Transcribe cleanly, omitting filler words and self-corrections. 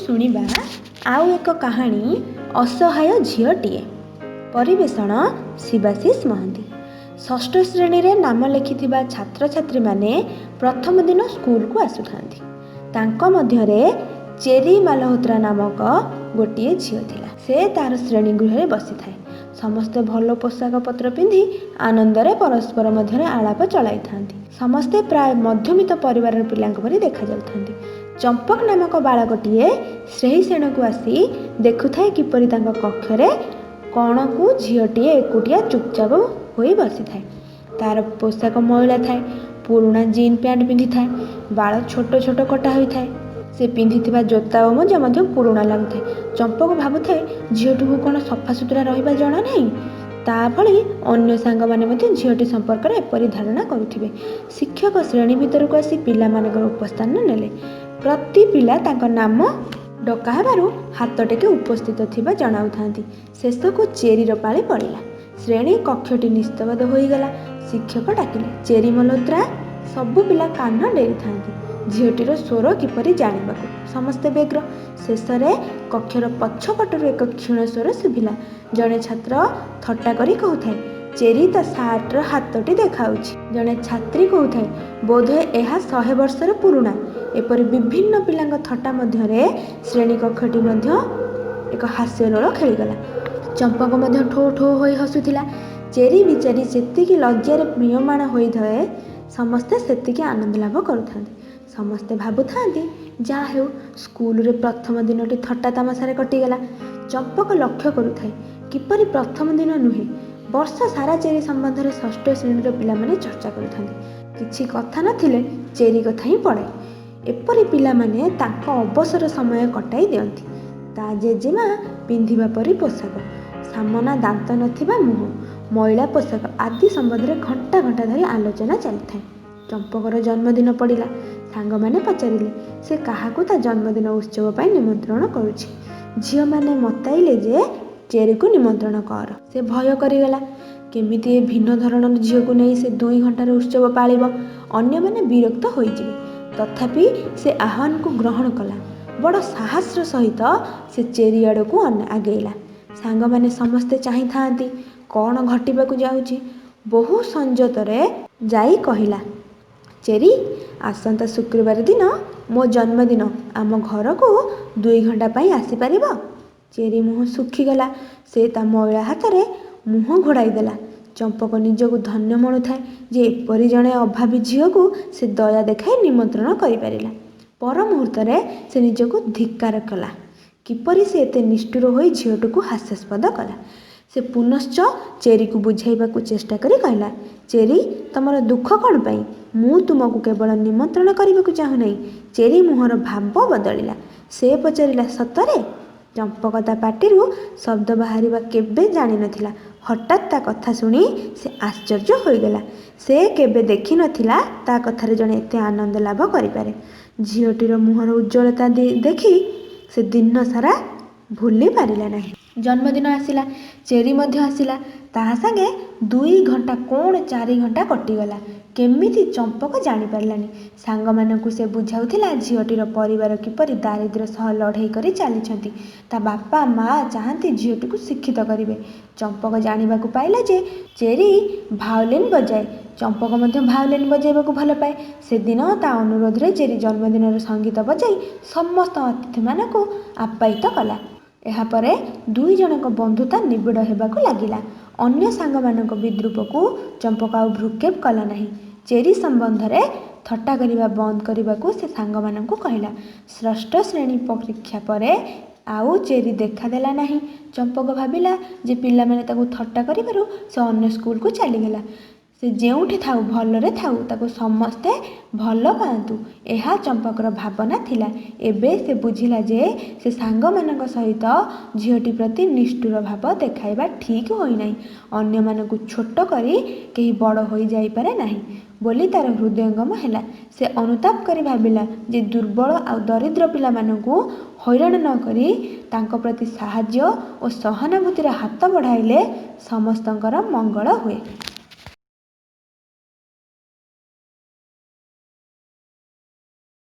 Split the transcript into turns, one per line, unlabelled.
शुणिबा आउ एक कहानी असहाय झीटीए। परिवेषण शिवाशीष महंती। षष्ठ श्रेणी रे नाम लिखिथिबा छात्र छात्री माने प्रथम दिन स्कूल को आसुथांती। तांको मध्यरे चेरी मालहोत्रा नामक गोटिए झील थिला। से तार श्रेणी गृह बसी थाए। समस्ते भल पोशाक पत्र पिंधि आनंदरे परस्पर मध्यरे आलाप चलाई थांती। समस्ते प्राय मध्यमित परिवार पिलांक परि देखा जाउथांती। चंपक नामक बालकटीए ସେହି ଶ୍ରେଣୀକୁ ଆସି ଦେଖୁଥାଏ କିପରି ତାଙ୍କ କକ୍ଷରେ କଣକୁ ଝିଅଟିଏ ଏକୁଟିଆ ଚୁପଚାପ ହୋଇ ବସିଥାଏ। ତାର ପୋଷାକ ମଇଳା ଥାଏ, ପୁରୁଣା ଜିନ୍ ପ୍ୟାଣ୍ଟ ପିନ୍ଧିଥାଏ, ବାଳ ଛୋଟ ଛୋଟ କଟା ହୋଇଥାଏ। ସେ ପିନ୍ଧିଥିବା ଜୋତା ଓ ମୋଜା ମଧ୍ୟ ପୁରୁଣା ଲାଗୁଥାଏ। ଚମ୍ପକ ଭାବୁଥାଏ ଝିଅଟିକୁ କ'ଣ ସଫାସୁତୁରା ରହିବା ଜଣା ନାହିଁ। ତା ଭଳି ଅନ୍ୟ ସାଙ୍ଗମାନେ ମଧ୍ୟ ଝିଅଟି ସମ୍ପର୍କରେ ଏପରି ଧାରଣା କରୁଥିବେ। ଶିକ୍ଷକ ଶ୍ରେଣୀ ଭିତରକୁ ଆସି ପିଲାମାନଙ୍କର ଉପସ୍ଥାନ ନେଲେ। ପ୍ରତି ପିଲା ତାଙ୍କ ନାମ ଡକା ହେବାରୁ ହାତ ଟେକି ଉପସ୍ଥିତ ଥିବା ଜଣାଉଥାନ୍ତି। ଶେଷକୁ ଚେରିର ପାଳି ପଡ଼ିଲା। ଶ୍ରେଣୀ କକ୍ଷଟି ନିସ୍ତବ୍ଧ ହୋଇଗଲା। ଶିକ୍ଷକ ଡାକିଲେ, ଚେରି ମଲ୍ହୋତ୍ରା। ସବୁ ପିଲା କାନ ଡେରିଥାନ୍ତି ଝିଅଟିର ସ୍ୱର କିପରି ଜାଣିବାକୁ। ସମସ୍ତେ ବ୍ୟଗ୍ର। ଶେଷରେ କକ୍ଷର ପଛପଟରୁ ଏକ କ୍ଷୀଣ ସ୍ୱର ଶୁଭିଲା। ଜଣେ ଛାତ୍ର ଥଟ୍ଟା କରି କହୁଥାଏ, ଚେରି ତା ସାର୍ଟର ହାତଟି ଦେଖାଉଛି। ଜଣେ ଛାତ୍ରୀ କହୁଥାଏ, ବୋଧହୁଏ ଏହା 100 ବର୍ଷର ପୁରୁଣା। ଏପରି ବିଭିନ୍ନ ପିଲାଙ୍କ ଥଟ୍ଟା ମଧ୍ୟରେ ଶ୍ରେଣୀ କକ୍ଷଟି ମଧ୍ୟ ଏକ ହାସ୍ୟରୋଳ ଖେଳିଗଲା। ଚମ୍ପକ ମଧ୍ୟ ଠୋ ଠୋ ହୋଇ ହସୁଥିଲା। ଚେରି ବିଚାରୀ ଯେତିକି ଲଜ୍ଜାରେ ମ୍ରିୟମାଣ ହୋଇଥାଏ, ସମସ୍ତେ ସେତିକି ଆନନ୍ଦ ଲାଭ କରୁଥାନ୍ତି। ସମସ୍ତେ ଭାବୁଥାନ୍ତି, ଯାହା ହେଉ ସ୍କୁଲରେ ପ୍ରଥମ ଦିନଟି ଥଟ୍ଟା ତାମସାରେ କଟିଗଲା। ଚମ୍ପକ ଲକ୍ଷ୍ୟ କରୁଥାଏ କିପରି ପ୍ରଥମ ଦିନ ନୁହେଁ, ବର୍ଷ ସାରା ଚେରି ସମ୍ବନ୍ଧରେ ଷଷ୍ଠ ଶ୍ରେଣୀର ପିଲାମାନେ ଚର୍ଚ୍ଚା କରୁଥାନ୍ତି। କିଛି କଥା ନଥିଲେ ଚେରି କଥା ହିଁ ପଡ଼େ। ଏପରି ପିଲାମାନେ ତାଙ୍କ ଅବସର ସମୟ କଟାଇ ଦିଅନ୍ତି। ତା ଜେଜେମା ପିନ୍ଧିବା ପରି ପୋଷାକ, ସାମନା ଦାନ୍ତ ନଥିବା ମୁହଁ, ମଇଳା ପୋଷାକ ଆଦି ସମ୍ବନ୍ଧରେ ଘଣ୍ଟା ଘଣ୍ଟା ଧରି ଆଲୋଚନା ଚାଲିଥାଏ। ଚମ୍ପକର ଜନ୍ମଦିନ ପଡ଼ିଲା। ସାଙ୍ଗମାନେ ପଚାରିଲେ, ସେ କାହାକୁ ତା ଜନ୍ମଦିନ ଉତ୍ସବ ପାଇଁ ନିମନ୍ତ୍ରଣ କରୁଛି। ଝିଅମାନେ ମତାଇଲେ ଯେ ଚେରିକୁ ନିମନ୍ତ୍ରଣ କର। ସେ ଭୟ କରିଗଲା। କେମିତି ଏ ଭିନ୍ନ ଧରଣର ଝିଅକୁ ନେଇ ସେ 2 ଘଣ୍ଟାର ଉତ୍ସବ ପାଳିବ। ଅନ୍ୟମାନେ ବିରକ୍ତ ହୋଇଯିବେ। ତଥାପି ସେ ଆହ୍ୱାନକୁ ଗ୍ରହଣ କଲା। ବଡ଼ ସାହସର ସହିତ ସେ ଚେରି ଆଡ଼କୁ ଆଗେଇଲା। ସାଙ୍ଗମାନେ ସମସ୍ତେ ଚାହିଁଥାନ୍ତି କ'ଣ ଘଟିବାକୁ ଯାଉଛି। ବହୁ ସଂଯତରେ ଯାଇ କହିଲା, ଚେରି, ଆସନ୍ତା ଶୁକ୍ରବାର ଦିନ ମୋ ଜନ୍ମଦିନ, ଆମ ଘରକୁ 2 ଘଣ୍ଟା ପାଇଁ ଆସିପାରିବ? ଚେରି ମୁହଁ ଶୁଖିଗଲା। ସେ ତା ମଇଳା ହାତରେ ମୁହଁ ଘୋଡ଼ାଇ ଦେଲା। ଚମ୍ପକ ନିଜକୁ ଧନ୍ୟ ମଣୁଥାଏ ଯେ ଏପରି ଜଣେ ଅଭାବୀ ଝିଅକୁ ସେ ଦୟା ଦେଖାଇ ନିମନ୍ତ୍ରଣ କରିପାରିଲା। ପର ମୁହୂର୍ତ୍ତରେ ସେ ନିଜକୁ ଧିକ୍କାର କଲା। କିପରି ସେ ଏତେ ନିଷ୍ଠୁର ହୋଇ ଝିଅଟିକୁ ହାସ୍ୟାସ୍ପଦ କଲା। ସେ ପୁନଶ୍ଚ ଚେରିକୁ ବୁଝାଇବାକୁ ଚେଷ୍ଟା କରି କହିଲା, ଚେରି, ତମର ଦୁଃଖ କ'ଣ ପାଇଁ? ମୁଁ ତୁମକୁ କେବଳ ନିମନ୍ତ୍ରଣ କରିବାକୁ ଚାହୁଁନାହିଁ। ଚେରି ମୁହଁର ଭାବ ବଦଳିଲା। ସେ ପଚାରିଲା, ସତରେ? ଚମ୍ପକ ତା ପାଟିରୁ ଶବ୍ଦ ବାହାରିବା କେବେ ଜାଣିନଥିଲା। ହଠାତ୍ ତା କଥା ଶୁଣି ସେ ଆଶ୍ଚର୍ଯ୍ୟ ହୋଇଗଲା। ସେ କେବେ ଦେଖିନଥିଲା ତା କଥାରେ ଜଣେ ଏତେ ଆନନ୍ଦ ଲାଭ କରିପାରେ। ଝିଅଟିର ମୁହଁର ଉଜ୍ଜ୍ୱଳତା ଦେଖି ସେ ଦିନ ସାରା ଭୁଲି ପାରିଲା ନାହିଁ। ଜନ୍ମଦିନ ଆସିଲା। ଚେରି ମଧ୍ୟ ଆସିଲା। ତାହା ସାଙ୍ଗେ 2 ଘଣ୍ଟା କ'ଣ 4 ଘଣ୍ଟା କଟିଗଲା କେମିତି ଚମ୍ପକ ଜାଣିପାରିଲାନି। ସାଙ୍ଗମାନଙ୍କୁ ସେ ବୁଝାଉଥିଲା ଝିଅଟିର ପରିବାର କିପରି ଦାରିଦ୍ର୍ୟ ସହ ଲଢ଼େଇ କରି ଚାଲିଛନ୍ତି। ତା ବାପା ମା ଚାହାନ୍ତି ଝିଅଟିକୁ ଶିକ୍ଷିତ କରିବେ। ଚମ୍ପକ ଜାଣିବାକୁ ପାଇଲା ଯେ ଚେରି ଭାଓଲିନ୍ ବଜାଏ। ଚମ୍ପକ ମଧ୍ୟ ଭାଓଲିନ୍ ବଜାଇବାକୁ ଭଲ ପାଏ। ସେଦିନ ତା ଅନୁରୋଧରେ ଚେରି ଜନ୍ମଦିନର ସଙ୍ଗୀତ ବଜାଇ ସମସ୍ତ ଅତିଥିମାନଙ୍କୁ ଆପ୍ୟାୟିତ କଲା। ଏହାପରେ 2 ଜଣଙ୍କ ବନ୍ଧୁତା ନିବିଡ଼ ହେବାକୁ ଲାଗିଲା। ଅନ୍ୟ ସାଙ୍ଗମାନଙ୍କ ବିଦ୍ରୂପକୁ ଚମ୍ପକ ଆଉ ଭ୍ରୂକ୍ଷେପ କଲା ନାହିଁ। ଚେରି ସମ୍ବନ୍ଧରେ ଥଟ୍ଟା କରିବା ବନ୍ଦ କରିବାକୁ ସେ ସାଙ୍ଗମାନଙ୍କୁ କହିଲା। ଷଷ୍ଠ ଶ୍ରେଣୀ ପରୀକ୍ଷା ପରେ ଆଉ ଚେରି ଦେଖାଦେଲା ନାହିଁ। ଚମ୍ପକ ଭାବିଲା ଯେ ପିଲାମାନେ ତାକୁ ଥଟ୍ଟା କରିବାରୁ ସେ ଅନ୍ୟ ସ୍କୁଲକୁ ଚାଲିଗଲା। ସେ ଯେଉଁଠି ଥାଉ, ଭଲରେ ଥାଉ, ତାକୁ ସମସ୍ତେ ଭଲ ପାଆନ୍ତୁ, ଏହା ଚମ୍ପକର ଭାବନା ଥିଲା। ଏବେ ସେ ବୁଝିଲା ଯେ ସେ ସାଙ୍ଗମାନଙ୍କ ସହିତ ଝିଅଟି ପ୍ରତି ନିଷ୍ଠୁର ଭାବ ଦେଖାଇବା ଠିକ୍ ହୋଇନାହିଁ। ଅନ୍ୟମାନଙ୍କୁ ଛୋଟ କରି କେହି ବଡ଼ ହୋଇଯାଇପାରେ ନାହିଁ ବୋଲି ତାର ହୃଦୟଙ୍ଗମ ହେଲା। ସେ ଅନୁତାପ କରି ଭାବିଲା ଯେ ଦୁର୍ବଳ ଆଉ ଦରିଦ୍ର ପିଲାମାନଙ୍କୁ ହଇରାଣ ନ କରି ତାଙ୍କ ପ୍ରତି ସାହାଯ୍ୟ ଓ ସହାନୁଭୂତିର ହାତ ବଢ଼ାଇଲେ ସମସ୍ତଙ୍କର ମଙ୍ଗଳ ହୁଏ।